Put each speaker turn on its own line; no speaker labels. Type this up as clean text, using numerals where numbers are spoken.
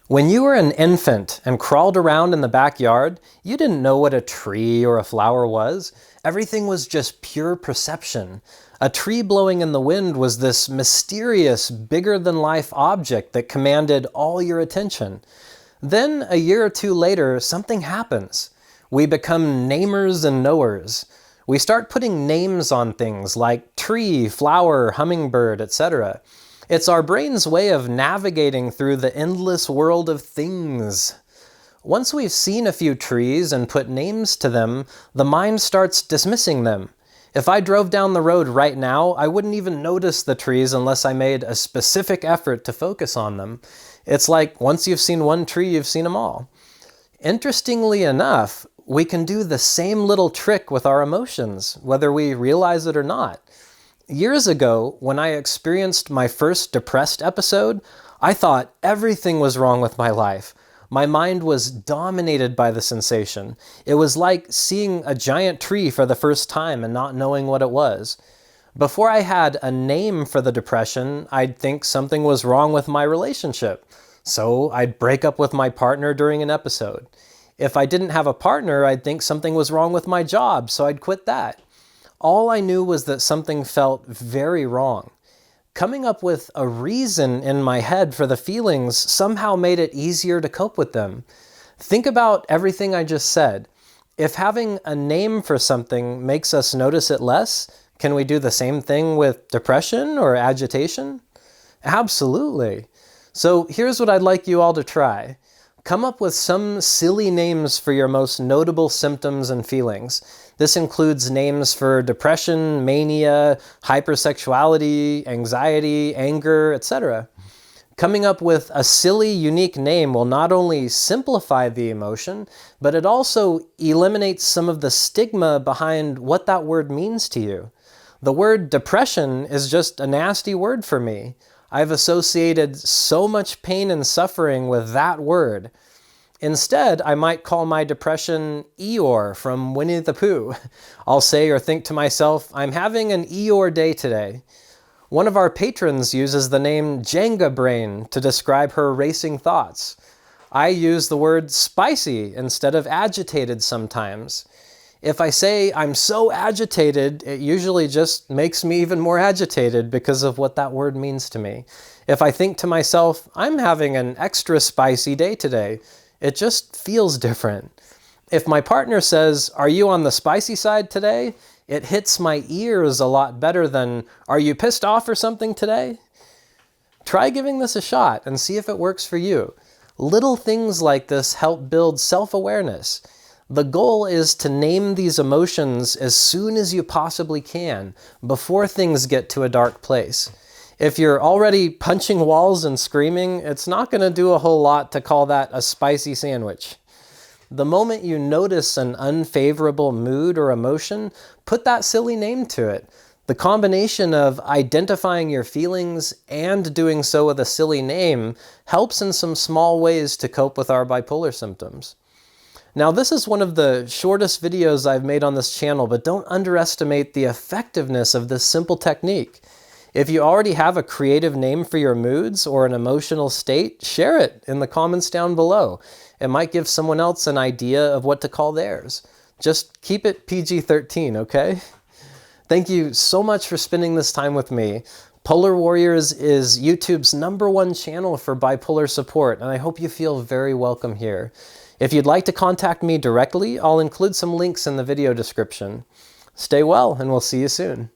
When you were an infant and crawled around in the backyard, you didn't know what a tree or a flower was. Everything was just pure perception. A tree blowing in the wind was this mysterious, bigger-than-life object that commanded all your attention. Then, a year or two later, something happens. We become namers and knowers. We start putting names on things like tree, flower, hummingbird, etc. It's our brain's way of navigating through the endless world of things. Once we've seen a few trees and put names to them, the mind starts dismissing them. If I drove down the road right now, I wouldn't even notice the trees unless I made a specific effort to focus on them. It's like once you've seen one tree, you've seen them all. Interestingly enough, we can do the same little trick with our emotions, whether we realize it or not. Years ago, when I experienced my first depressed episode, I thought everything was wrong with my life. My mind was dominated by the sensation. It was like seeing a giant tree for the first time and not knowing what it was. Before I had a name for the depression, I'd think something was wrong with my relationship. So I'd break up with my partner during an episode. If I didn't have a partner, I'd think something was wrong with my job, so I'd quit that. All I knew was that something felt very wrong. Coming up with a reason in my head for the feelings somehow made it easier to cope with them. Think about everything I just said. If having a name for something makes us notice it less, can we do the same thing with depression or agitation? Absolutely. So here's what I'd like you all to try. Come up with some silly names for your most notable symptoms and feelings. This includes names for depression, mania, hypersexuality, anxiety, anger, etc. Coming up with a silly, unique name will not only simplify the emotion, but it also eliminates some of the stigma behind what that word means to you. The word depression is just a nasty word for me. I've associated so much pain and suffering with that word. Instead, I might call my depression Eeyore from Whinny the Pooh. I'll say or think to myself, I'm having an Eeyore day today. One of our patrons uses the name Jenga Brain to describe her racing thoughts. I use the word spicy instead of agitated sometimes. If I say I'm so agitated, it usually just makes me even more agitated because of what that word means to me. If I think to myself, I'm having an extra spicy day today, it just feels different. If my partner says, are you on the spicy side today? It hits my ears a lot better than, are you pissed off or something today? Try giving this a shot and see if it works for you. Little things like this help build self-awareness. The goal is to name these emotions as soon as you possibly can, before things get to a dark place. If you're already punching walls and screaming, it's not going to do a whole lot to call that a spicy sandwich. The moment you notice an unfavorable mood or emotion, put that silly name to it. The combination of identifying your feelings and doing so with a silly name helps in some small ways to cope with our bipolar symptoms. Now, this is one of the shortest videos I've made on this channel, but don't underestimate the effectiveness of this simple technique. If you already have a creative name for your moods or an emotional state, share it in the comments down below. It might give someone else an idea of what to call theirs. Just keep it PG-13, okay? Thank you so much for spending this time with me. Polar Warriors is YouTube's #1 channel for bipolar support, and I hope you feel very welcome here. If you'd like to contact me directly, I'll include some links in the video description. Stay well, and we'll see you soon.